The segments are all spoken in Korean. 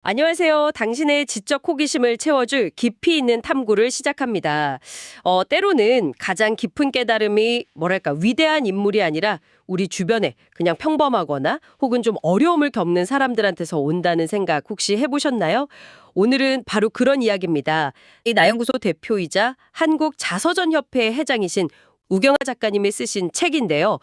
안녕하세요. 당신의 지적 호기심을 채워줄 깊이 있는 탐구를 시작합니다. 때로는 가장 깊은 깨달음이 뭐랄까 위대한 인물이 아니라 우리 주변에 그냥 평범하거나 혹은 좀 어려움을 겪는 사람들한테서 온다는 생각 혹시 해보셨나요? 오늘은 바로 그런 이야기입니다. 이 나연구소 대표이자 한국자서전협회 회장이신 우경아 작가님이 쓰신 책인데요.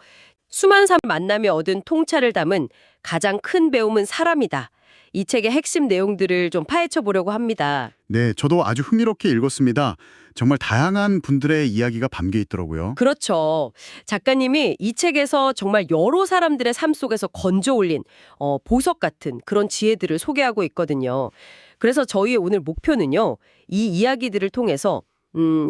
수많은 사람 만남에 얻은 통찰을 담은 가장 큰 배움은 사람이다. 이 책의 핵심 내용들을 좀 파헤쳐 보려고 합니다. 네, 저도 아주 흥미롭게 읽었습니다. 정말 다양한 분들의 이야기가 담겨 있더라고요. 그렇죠. 작가님이 이 책에서 정말 여러 사람들의 삶 속에서 건져 올린 보석 같은 그런 지혜들을 소개하고 있거든요. 그래서 저희의 오늘 목표는요. 이 이야기들을 통해서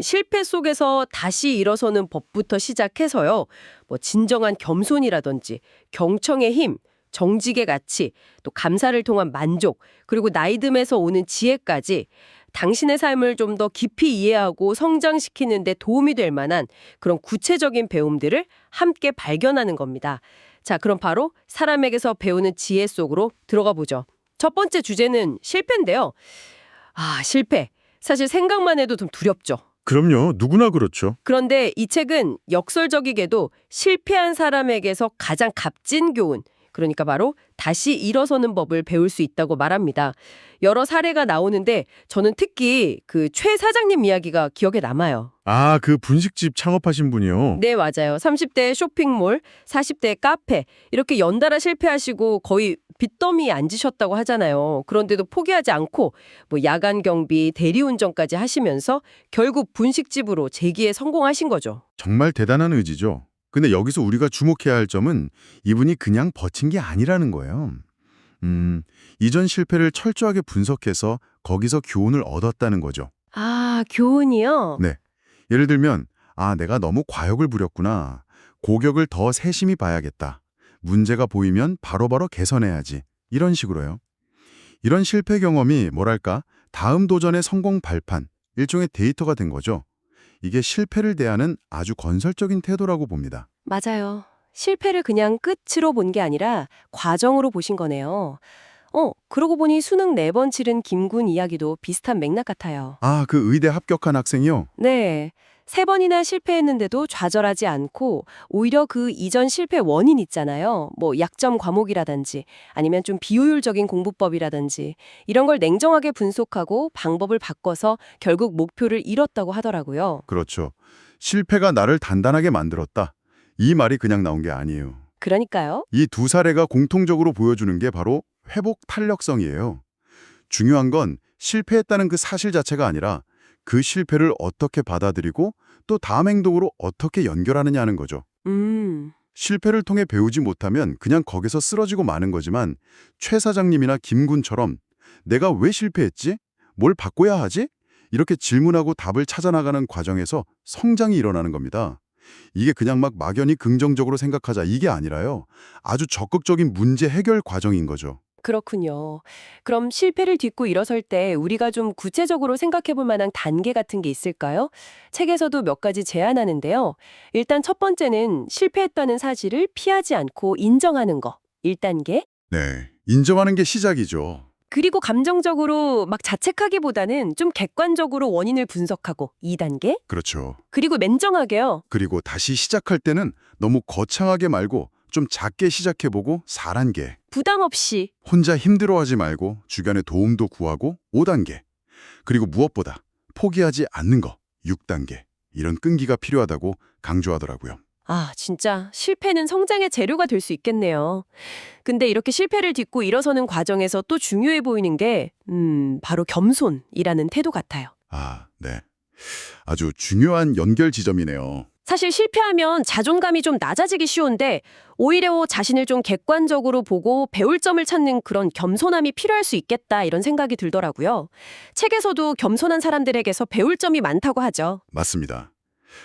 실패 속에서 다시 일어서는 법부터 시작해서요. 뭐 진정한 겸손이라든지 경청의 힘, 정직의 가치, 또 감사를 통한 만족, 그리고 나이 듦에서 오는 지혜까지 당신의 삶을 좀 더 깊이 이해하고 성장시키는 데 도움이 될 만한 그런 구체적인 배움들을 함께 발견하는 겁니다. 자, 그럼 바로 사람에게서 배우는 지혜 속으로 들어가 보죠. 첫 번째 주제는 실패인데요. 실패. 사실 생각만 해도 좀 두렵죠. 그럼요. 누구나 그렇죠. 그런데 이 책은 역설적이게도 실패한 사람에게서 가장 값진 교훈, 그러니까 바로 다시 일어서는 법을 배울 수 있다고 말합니다. 여러 사례가 나오는데 저는 특히 그 최 사장님 이야기가 기억에 남아요. 아, 그 분식집 창업하신 분이요? 네, 맞아요. 30대 쇼핑몰, 40대 카페 이렇게 연달아 실패하시고 거의 빚더미에 앉으셨다고 하잖아요. 그런데도 포기하지 않고 뭐 야간 경비, 대리운전까지 하시면서 결국 분식집으로 재기에 성공하신 거죠. 정말 대단한 의지죠. 근데 여기서 우리가 주목해야 할 점은 이분이 그냥 버틴 게 아니라는 거예요. 이전 실패를 철저하게 분석해서 거기서 교훈을 얻었다는 거죠. 교훈이요? 네. 예를 들면, 내가 너무 과욕을 부렸구나. 고격을 더 세심히 봐야겠다. 문제가 보이면 바로바로 개선해야지. 이런 식으로요. 이런 실패 경험이 뭐랄까, 다음 도전의 성공 발판, 일종의 데이터가 된 거죠. 이게 실패를 대하는 아주 건설적인 태도라고 봅니다. 맞아요. 실패를 그냥 끝으로 본 게 아니라 과정으로 보신 거네요. 그러고 보니 수능 4번 치른 김군 이야기도 비슷한 맥락 같아요. 그 의대 합격한 학생이요? 네. 3번이나 실패했는데도 좌절하지 않고 오히려 그 이전 실패 원인 있잖아요. 뭐 약점 과목이라든지 아니면 좀 비효율적인 공부법이라든지 이런 걸 냉정하게 분석하고 방법을 바꿔서 결국 목표를 이뤘다고 하더라고요. 그렇죠. 실패가 나를 단단하게 만들었다. 이 말이 그냥 나온 게 아니에요. 그러니까요. 이 두 사례가 공통적으로 보여주는 게 바로 회복 탄력성이에요. 중요한 건 실패했다는 그 사실 자체가 아니라 그 실패를 어떻게 받아들이고 또 다음 행동으로 어떻게 연결하느냐는 거죠. 음. 실패를 통해 배우지 못하면 그냥 거기서 쓰러지고 마는 거지만 최 사장님이나 김군처럼 내가 왜 실패했지? 뭘 바꿔야 하지? 이렇게 질문하고 답을 찾아나가는 과정에서 성장이 일어나는 겁니다. 이게 그냥 막 막연히 긍정적으로 생각하자 이게 아니라요. 아주 적극적인 문제 해결 과정인 거죠. 그렇군요. 그럼 실패를 딛고 일어설 때 우리가 좀 구체적으로 생각해 볼 만한 단계 같은 게 있을까요? 책에서도 몇 가지 제안하는데요. 일단 첫 번째는 실패했다는 사실을 피하지 않고 인정하는 거. 1단계. 네, 인정하는 게 시작이죠. 그리고 감정적으로 막 자책하기보다는 좀 객관적으로 원인을 분석하고 2단계. 그렇죠. 그리고 맨정하게요. 그리고 다시 시작할 때는 너무 거창하게 말고 좀 작게 시작해보고 4단계. 부담 없이. 혼자 힘들어하지 말고 주변에 도움도 구하고 5단계. 그리고 무엇보다 포기하지 않는 거 6단계. 이런 끈기가 필요하다고 강조하더라고요. 진짜 실패는 성장의 재료가 될 수 있겠네요. 근데 이렇게 실패를 딛고 일어서는 과정에서 또 중요해 보이는 게 바로 겸손이라는 태도 같아요. 네. 아주 중요한 연결 지점이네요. 사실 실패하면 자존감이 좀 낮아지기 쉬운데 오히려 자신을 좀 객관적으로 보고 배울 점을 찾는 그런 겸손함이 필요할 수 있겠다 이런 생각이 들더라고요. 책에서도 겸손한 사람들에게서 배울 점이 많다고 하죠. 맞습니다.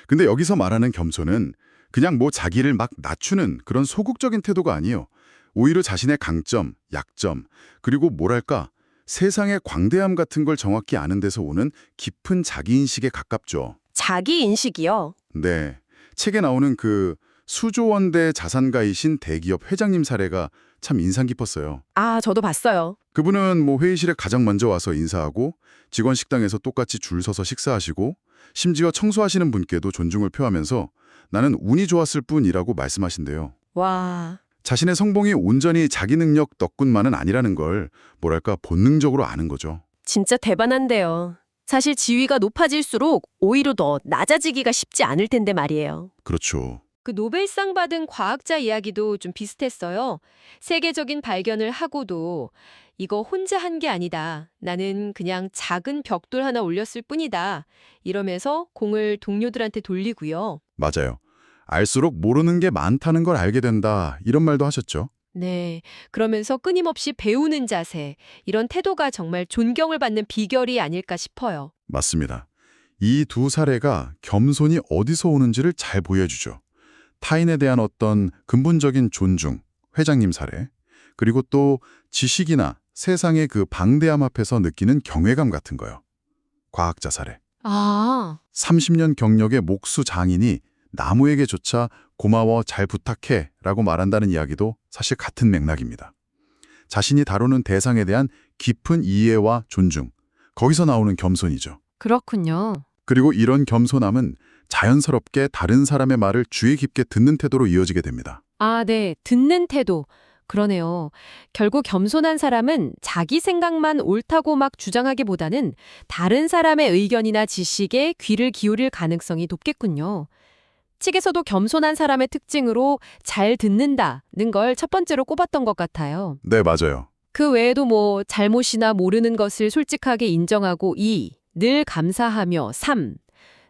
근데 여기서 말하는 겸손은 그냥 뭐 자기를 막 낮추는 그런 소극적인 태도가 아니에요. 오히려 자신의 강점, 약점, 그리고 뭐랄까 세상의 광대함 같은 걸 정확히 아는 데서 오는 깊은 자기인식에 가깝죠. 자기 인식이요. 네. 책에 나오는 그 수조원대 자산가이신 대기업 회장님 사례가 참 인상 깊었어요. 저도 봤어요. 그분은 뭐 회의실에 가장 먼저 와서 인사하고 직원 식당에서 똑같이 줄 서서 식사하시고 심지어 청소하시는 분께도 존중을 표하면서 나는 운이 좋았을 뿐이라고 말씀하신대요. 와, 자신의 성공이 온전히 자기 능력 덕분만은 아니라는 걸 뭐랄까 본능적으로 아는 거죠. 진짜 대단한데요. 사실 지위가 높아질수록 오히려 더 낮아지기가 쉽지 않을 텐데 말이에요. 그렇죠. 그 노벨상 받은 과학자 이야기도 좀 비슷했어요. 세계적인 발견을 하고도 이거 혼자 한 게 아니다. 나는 그냥 작은 벽돌 하나 올렸을 뿐이다. 이러면서 공을 동료들한테 돌리고요. 맞아요. 알수록 모르는 게 많다는 걸 알게 된다. 이런 말도 하셨죠. 네. 그러면서 끊임없이 배우는 자세, 이런 태도가 정말 존경을 받는 비결이 아닐까 싶어요. 맞습니다. 이 두 사례가 겸손이 어디서 오는지를 잘 보여주죠. 타인에 대한 어떤 근본적인 존중, 회장님 사례, 그리고 또 지식이나 세상의 그 방대함 앞에서 느끼는 경외감 같은 거요. 과학자 사례. 아, 30년 경력의 목수 장인이 나무에게조차 고마워 잘 부탁해 라고 말한다는 이야기도 사실 같은 맥락입니다. 자신이 다루는 대상에 대한 깊은 이해와 존중, 거기서 나오는 겸손이죠. 그렇군요. 그리고 이런 겸손함은 자연스럽게 다른 사람의 말을 주의 깊게 듣는 태도로 이어지게 됩니다. 아, 네. 듣는 태도. 그러네요. 결국 겸손한 사람은 자기 생각만 옳다고 막 주장하기보다는 다른 사람의 의견이나 지식에 귀를 기울일 가능성이 높겠군요. 책에서도 겸손한 사람의 특징으로 잘 듣는다는 걸 첫 번째로 꼽았던 것 같아요. 네, 맞아요. 그 외에도 뭐 잘못이나 모르는 것을 솔직하게 인정하고 2. 늘 감사하며 3.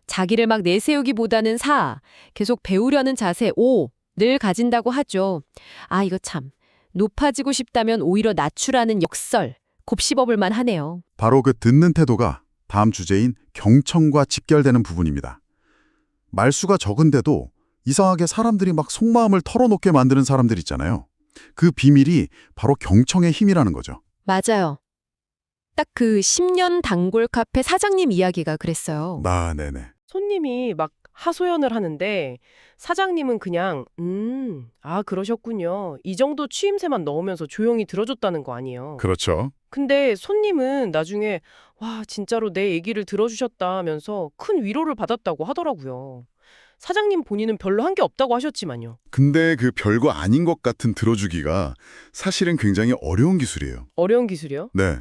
자기를 막 내세우기보다는 4. 계속 배우려는 자세 5. 늘 가진다고 하죠. 아, 이거 참. 높아지고 싶다면 오히려 낮추라는 역설. 곱씹어볼 만하네요. 바로 그 듣는 태도가 다음 주제인 경청과 직결되는 부분입니다. 말수가 적은데도 이상하게 사람들이 막 속마음을 털어놓게 만드는 사람들 있잖아요. 그 비밀이 바로 경청의 힘이라는 거죠. 맞아요. 딱 그 10년 단골 카페 사장님 이야기가 그랬어요. 네네. 손님이 막 하소연을 하는데 사장님은 그냥 그러셨군요. 이 정도 추임새만 넣으면서 조용히 들어줬다는 거 아니에요. 그렇죠. 근데 손님은 나중에 와, 진짜로 내 얘기를 들어주셨다면서 큰 위로를 받았다고 하더라고요. 사장님 본인은 별로 한 게 없다고 하셨지만요. 근데 그 별거 아닌 것 같은 들어주기가 사실은 굉장히 어려운 기술이에요. 어려운 기술이요? 네.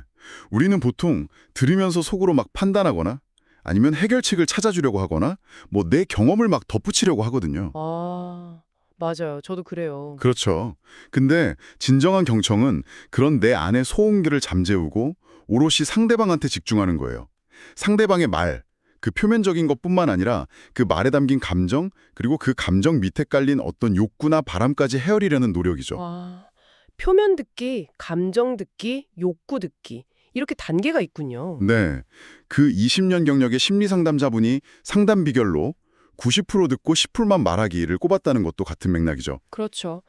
우리는 보통 들으면서 속으로 막 판단하거나 아니면 해결책을 찾아주려고 하거나 뭐 내 경험을 막 덧붙이려고 하거든요. 아, 맞아요. 저도 그래요. 그렇죠. 근데 진정한 경청은 그런 내 안의 소음기를 잠재우고 오롯이 상대방한테 집중하는 거예요. 상대방의 말, 그 표면적인 것뿐만 아니라 그 말에 담긴 감정, 그리고 그 감정 밑에 깔린 어떤 욕구나 바람까지 헤아리려는 노력이죠. 와, 표면 듣기, 감정 듣기, 욕구 듣기. 이렇게 단계가 있군요. 네. 그 20년 경력의 심리 상담자분이 상담 비결로 90% 듣고 10%만 말하기를 꼽았다는 것도 같은 맥락이죠. 그렇죠.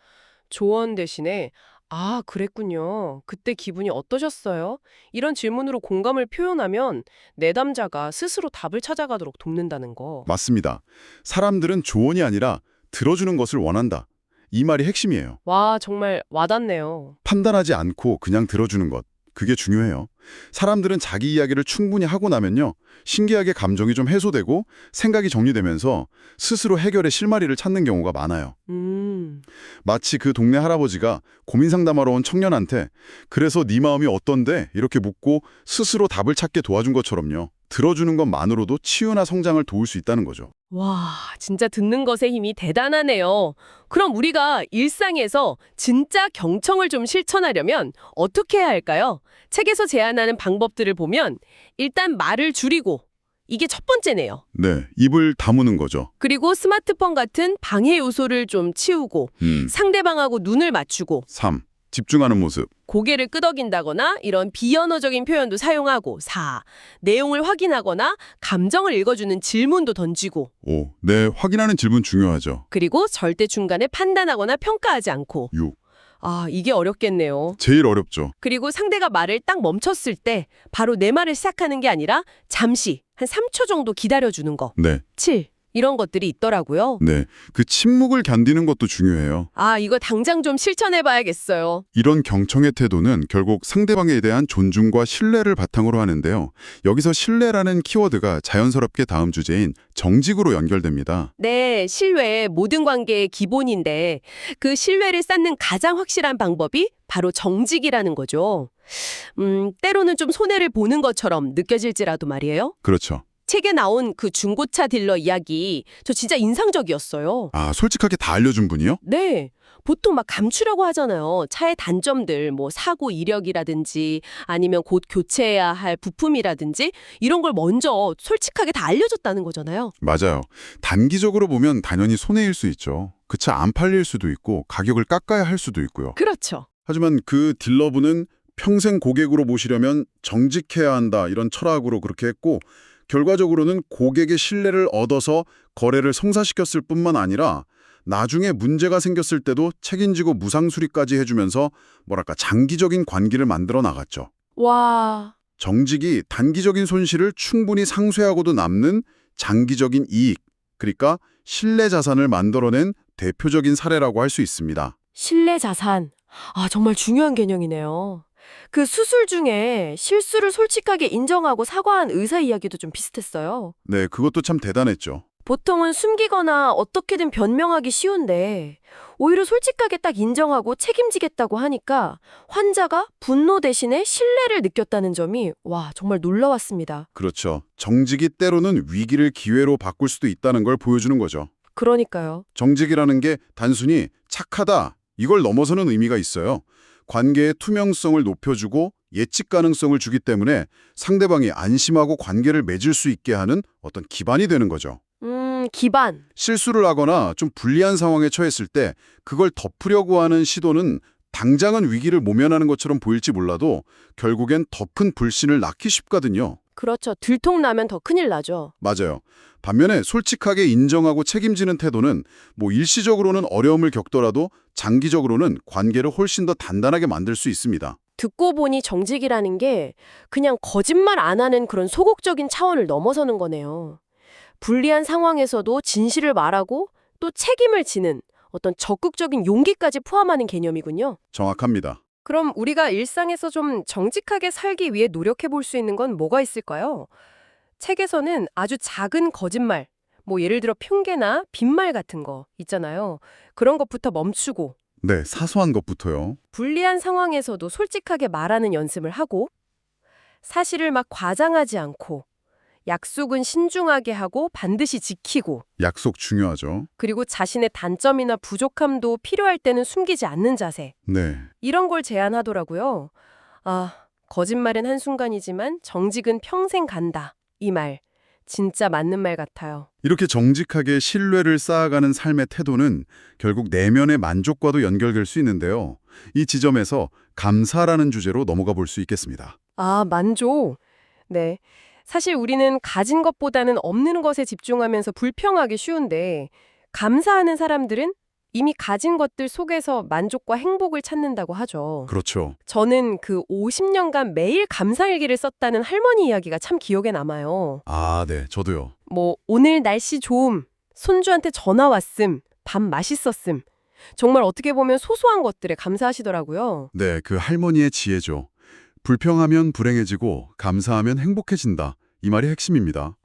조언 대신에 아, 그랬군요. 그때 기분이 어떠셨어요? 이런 질문으로 공감을 표현하면 내담자가 스스로 답을 찾아가도록 돕는다는 거. 맞습니다. 사람들은 조언이 아니라 들어주는 것을 원한다. 이 말이 핵심이에요. 와, 정말 와닿네요. 판단하지 않고 그냥 들어주는 것. 그게 중요해요. 사람들은 자기 이야기를 충분히 하고 나면요. 신기하게 감정이 좀 해소되고 생각이 정리되면서 스스로 해결의 실마리를 찾는 경우가 많아요. 마치 그 동네 할아버지가 고민 상담하러 온 청년한테 그래서 네 마음이 어떤데? 이렇게 묻고 스스로 답을 찾게 도와준 것처럼요. 들어주는 것만으로도 치유나 성장을 도울 수 있다는 거죠. 와, 진짜 듣는 것의 힘이 대단하네요. 그럼 우리가 일상에서 진짜 경청을 좀 실천하려면 어떻게 해야 할까요? 책에서 제안하는 방법들을 보면 일단 말을 줄이고 이게 첫 번째네요. 네, 입을 다무는 거죠. 그리고 스마트폰 같은 방해 요소를 좀 치우고 상대방하고 눈을 맞추고 3. 집중하는 모습. 고개를 끄덕인다거나 이런 비언어적인 표현도 사용하고 4. 내용을 확인하거나 감정을 읽어주는 질문도 던지고 5. 네, 확인하는 질문 중요하죠. 그리고 절대 중간에 판단하거나 평가하지 않고 6. 아, 이게 어렵겠네요. 제일 어렵죠. 그리고 상대가 말을 딱 멈췄을 때 바로 내 말을 시작하는 게 아니라 잠시 한 3초 정도 기다려주는 거. 네. 7. 이런 것들이 있더라고요. 네, 그 침묵을 견디는 것도 중요해요. 아, 이거 당장 좀 실천해봐야겠어요. 이런 경청의 태도는 결국 상대방에 대한 존중과 신뢰를 바탕으로 하는데요. 여기서 신뢰라는 키워드가 자연스럽게 다음 주제인 정직으로 연결됩니다. 네, 신뢰 모든 관계의 기본인데 그 신뢰를 쌓는 가장 확실한 방법이 바로 정직이라는 거죠. 때로는 좀 손해를 보는 것처럼 느껴질지라도 말이에요. 그렇죠. 책에 나온 그 중고차 딜러 이야기 저 진짜 인상적이었어요. 아, 솔직하게 다 알려준 분이요? 네. 보통 막 감추려고 하잖아요. 차의 단점들, 뭐 사고 이력이라든지 아니면 곧 교체해야 할 부품이라든지 이런 걸 먼저 솔직하게 다 알려줬다는 거잖아요. 맞아요. 단기적으로 보면 당연히 손해일 수 있죠. 그 차 안 팔릴 수도 있고 가격을 깎아야 할 수도 있고요. 그렇죠. 하지만 그 딜러분은 평생 고객으로 모시려면 정직해야 한다 이런 철학으로 그렇게 했고 결과적으로는 고객의 신뢰를 얻어서 거래를 성사시켰을 뿐만 아니라 나중에 문제가 생겼을 때도 책임지고 무상수리까지 해주면서 뭐랄까 장기적인 관계를 만들어 나갔죠. 와. 정직이 단기적인 손실을 충분히 상쇄하고도 남는 장기적인 이익, 그러니까 신뢰 자산을 만들어낸 대표적인 사례라고 할 수 있습니다. 신뢰 자산. 아, 정말 중요한 개념이네요. 그 수술 중에 실수를 솔직하게 인정하고 사과한 의사 이야기도 좀 비슷했어요. 네, 그것도 참 대단했죠. 보통은 숨기거나 어떻게든 변명하기 쉬운데 오히려 솔직하게 딱 인정하고 책임지겠다고 하니까 환자가 분노 대신에 신뢰를 느꼈다는 점이 와, 정말 놀라웠습니다. 그렇죠. 정직이 때로는 위기를 기회로 바꿀 수도 있다는 걸 보여주는 거죠. 그러니까요. 정직이라는 게 단순히 착하다, 이걸 넘어서는 의미가 있어요. 관계의 투명성을 높여주고 예측 가능성을 주기 때문에 상대방이 안심하고 관계를 맺을 수 있게 하는 어떤 기반이 되는 거죠. 기반. 실수를 하거나 좀 불리한 상황에 처했을 때 그걸 덮으려고 하는 시도는 당장은 위기를 모면하는 것처럼 보일지 몰라도 결국엔 더 큰 불신을 낳기 쉽거든요. 그렇죠. 들통나면 더 큰일 나죠. 맞아요. 반면에 솔직하게 인정하고 책임지는 태도는 뭐 일시적으로는 어려움을 겪더라도 장기적으로는 관계를 훨씬 더 단단하게 만들 수 있습니다. 듣고 보니 정직이라는 게 그냥 거짓말 안 하는 그런 소극적인 차원을 넘어서는 거네요. 불리한 상황에서도 진실을 말하고 또 책임을 지는 어떤 적극적인 용기까지 포함하는 개념이군요. 정확합니다. 그럼 우리가 일상에서 좀 정직하게 살기 위해 노력해 볼 수 있는 건 뭐가 있을까요? 책에서는 아주 작은 거짓말, 뭐 예를 들어 핑계나 빈말 같은 거 있잖아요. 그런 것부터 멈추고 네, 사소한 것부터요. 불리한 상황에서도 솔직하게 말하는 연습을 하고 사실을 막 과장하지 않고 약속은 신중하게 하고 반드시 지키고 약속 중요하죠. 그리고 자신의 단점이나 부족함도 필요할 때는 숨기지 않는 자세 네. 이런 걸 제안하더라고요. 아, 거짓말은 한순간이지만 정직은 평생 간다. 이 말 진짜 맞는 말 같아요. 이렇게 정직하게 신뢰를 쌓아가는 삶의 태도는 결국 내면의 만족과도 연결될 수 있는데요. 이 지점에서 감사라는 주제로 넘어가 볼 수 있겠습니다. 아, 만족. 네. 사실 우리는 가진 것보다는 없는 것에 집중하면서 불평하기 쉬운데 감사하는 사람들은 이미 가진 것들 속에서 만족과 행복을 찾는다고 하죠. 그렇죠. 저는 그 50년간 매일 감사일기를 썼다는 할머니 이야기가 참 기억에 남아요. 아, 네. 저도요. 뭐 오늘 날씨 좋음, 손주한테 전화 왔음, 밥 맛있었음. 정말 어떻게 보면 소소한 것들에 감사하시더라고요. 네, 그 할머니의 지혜죠. 불평하면 불행해지고 감사하면 행복해진다. 이 말이 핵심입니다.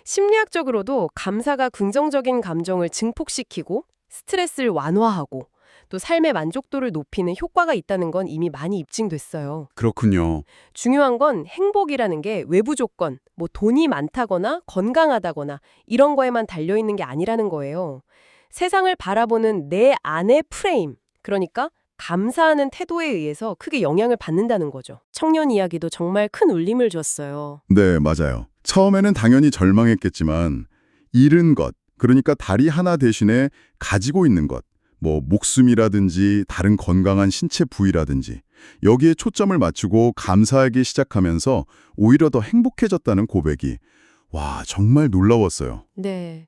심리학적으로도 감사가 긍정적인 감정을 증폭시키고 스트레스를 완화하고 또 삶의 만족도를 높이는 효과가 있다는 건 이미 많이 입증됐어요. 그렇군요. 중요한 건 행복이라는 게 외부 조건, 뭐 돈이 많다거나 건강하다거나 이런 거에만 달려있는 게 아니라는 거예요. 세상을 바라보는 내 안의 프레임, 그러니까 감사하는 태도에 의해서 크게 영향을 받는다는 거죠. 청년 이야기도 정말 큰 울림을 줬어요. 네, 맞아요. 처음에는 당연히 절망했겠지만 잃은 것, 그러니까 다리 하나 대신에 가지고 있는 것, 뭐 목숨이라든지 다른 건강한 신체 부위라든지 여기에 초점을 맞추고 감사하기 시작하면서 오히려 더 행복해졌다는 고백이 와, 정말 놀라웠어요. 네.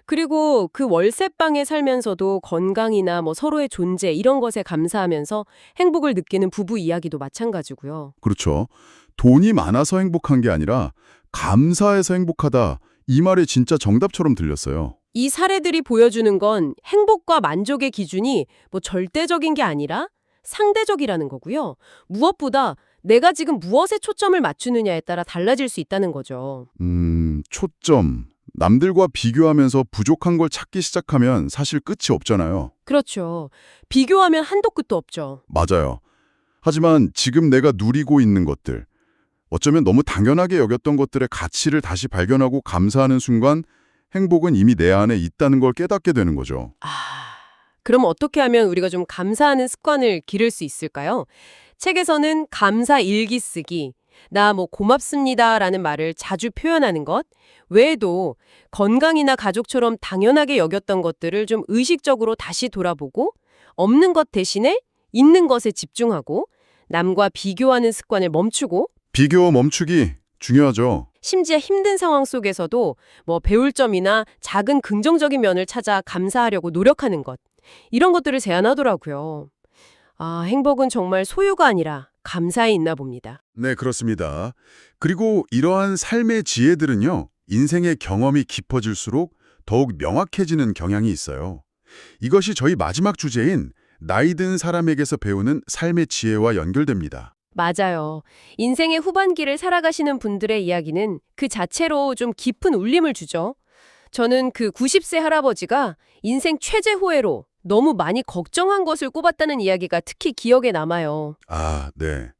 그리고 그 월세방에 살면서도 건강이나 뭐 서로의 존재 이런 것에 감사하면서 행복을 느끼는 부부 이야기도 마찬가지고요. 그렇죠. 돈이 많아서 행복한 게 아니라 감사해서 행복하다. 이 말이 진짜 정답처럼 들렸어요. 이 사례들이 보여주는 건 행복과 만족의 기준이 뭐 절대적인 게 아니라 상대적이라는 거고요. 무엇보다 내가 지금 무엇에 초점을 맞추느냐에 따라 달라질 수 있다는 거죠. 초점. 남들과 비교하면서 부족한 걸 찾기 시작하면 사실 끝이 없잖아요. 그렇죠. 비교하면 한도 끝도 없죠. 맞아요. 하지만 지금 내가 누리고 있는 것들, 어쩌면 너무 당연하게 여겼던 것들의 가치를 다시 발견하고 감사하는 순간 행복은 이미 내 안에 있다는 걸 깨닫게 되는 거죠. 그럼 어떻게 하면 우리가 좀 감사하는 습관을 기를 수 있을까요? 책에서는 감사 일기 쓰기, 나 뭐 고맙습니다라는 말을 자주 표현하는 것 외에도 건강이나 가족처럼 당연하게 여겼던 것들을 좀 의식적으로 다시 돌아보고 없는 것 대신에 있는 것에 집중하고 남과 비교하는 습관을 멈추고 비교 멈추기 중요하죠. 심지어 힘든 상황 속에서도 뭐 배울 점이나 작은 긍정적인 면을 찾아 감사하려고 노력하는 것 이런 것들을 제안하더라고요. 행복은 정말 소유가 아니라 감사에 있나 봅니다. 네, 그렇습니다. 그리고 이러한 삶의 지혜들은요, 인생의 경험이 깊어질수록 더욱 명확해지는 경향이 있어요. 이것이 저희 마지막 주제인 나이 든 사람에게서 배우는 삶의 지혜와 연결됩니다. 맞아요. 인생의 후반기를 살아가시는 분들의 이야기는 그 자체로 좀 깊은 울림을 주죠. 저는 그 90세 할아버지가 인생 최재호해로 너무 많이 걱정한 것을 꼽았다는 이야기가 특히 기억에 남아요. 네.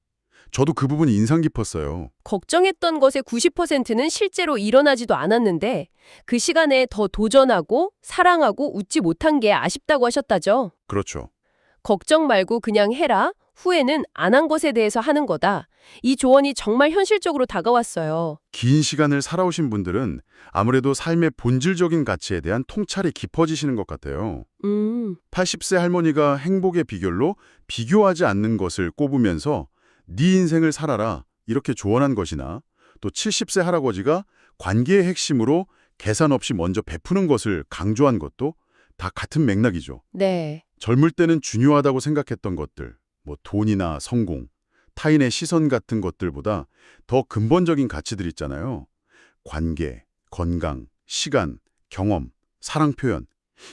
저도 그 부분이 인상 깊었어요. 걱정했던 것의 90%는 실제로 일어나지도 않았는데 그 시간에 더 도전하고 사랑하고 웃지 못한 게 아쉽다고 하셨다죠. 그렇죠. 걱정 말고 그냥 해라. 후회는 안 한 것에 대해서 하는 거다. 이 조언이 정말 현실적으로 다가왔어요. 긴 시간을 살아오신 분들은 아무래도 삶의 본질적인 가치에 대한 통찰이 깊어지시는 것 같아요. 80세 할머니가 행복의 비결로 비교하지 않는 것을 꼽으면서 네 인생을 살아라 이렇게 조언한 것이나 또 70세 할아버지가 관계의 핵심으로 계산 없이 먼저 베푸는 것을 강조한 것도 다 같은 맥락이죠. 네. 젊을 때는 중요하다고 생각했던 것들, 뭐 돈이나 성공, 타인의 시선 같은 것들보다 더 근본적인 가치들 있잖아요. 관계, 건강, 시간, 경험, 사랑 표현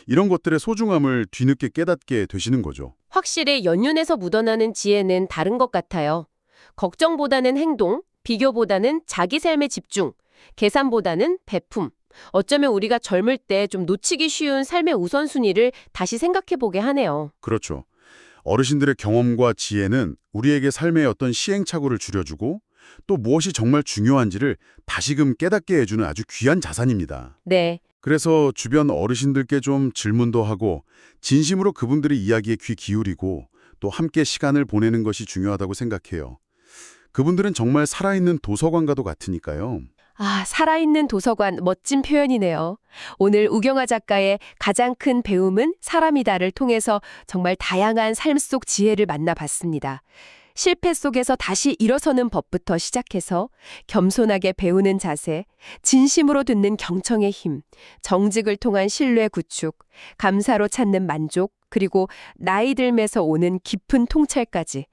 이런 것들의 소중함을 뒤늦게 깨닫게 되시는 거죠. 확실히 연륜에서 묻어나는 지혜는 다른 것 같아요. 걱정보다는 행동, 비교보다는 자기 삶에 집중, 계산보다는 베품. 어쩌면 우리가 젊을 때 좀 놓치기 쉬운 삶의 우선순위를 다시 생각해보게 하네요. 그렇죠. 어르신들의 경험과 지혜는 우리에게 삶의 어떤 시행착오를 줄여주고 또 무엇이 정말 중요한지를 다시금 깨닫게 해주는 아주 귀한 자산입니다. 네. 그래서 주변 어르신들께 좀 질문도 하고 진심으로 그분들의 이야기에 귀 기울이고 또 함께 시간을 보내는 것이 중요하다고 생각해요. 그분들은 정말 살아있는 도서관과도 같으니까요. 살아있는 도서관, 멋진 표현이네요. 오늘 우경아 작가의 가장 큰 배움은 사람이다를 통해서 정말 다양한 삶 속 지혜를 만나봤습니다. 실패 속에서 다시 일어서는 법부터 시작해서 겸손하게 배우는 자세, 진심으로 듣는 경청의 힘, 정직을 통한 신뢰 구축, 감사로 찾는 만족, 그리고 나이 들면서 오는 깊은 통찰까지.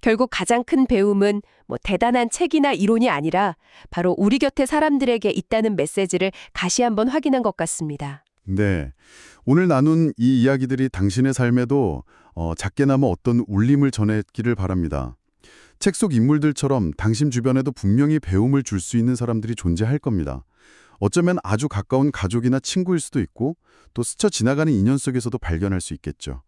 결국 가장 큰 배움은 대단한 책이나 이론이 아니라 바로 우리 곁에 사람들에게 있다는 메시지를 다시 한번 확인한 것 같습니다. 네. 오늘 나눈 이 이야기들이 당신의 삶에도 작게나마 어떤 울림을 전했기를 바랍니다. 책 속 인물들처럼 당신 주변에도 분명히 배움을 줄 수 있는 사람들이 존재할 겁니다. 어쩌면 아주 가까운 가족이나 친구일 수도 있고 또 스쳐 지나가는 인연 속에서도 발견할 수 있겠죠.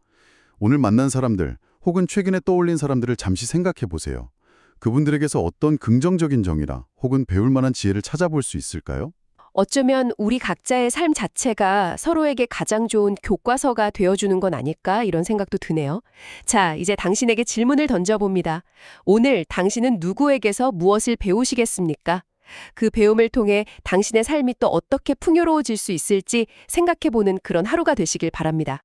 오늘 만난 사람들 혹은 최근에 떠올린 사람들을 잠시 생각해 보세요. 그분들에게서 어떤 긍정적인 정의라 혹은 배울 만한 지혜를 찾아볼 수 있을까요? 어쩌면 우리 각자의 삶 자체가 서로에게 가장 좋은 교과서가 되어주는 건 아닐까 이런 생각도 드네요. 자, 이제 당신에게 질문을 던져봅니다. 오늘 당신은 누구에게서 무엇을 배우시겠습니까? 그 배움을 통해 당신의 삶이 또 어떻게 풍요로워질 수 있을지 생각해보는 그런 하루가 되시길 바랍니다.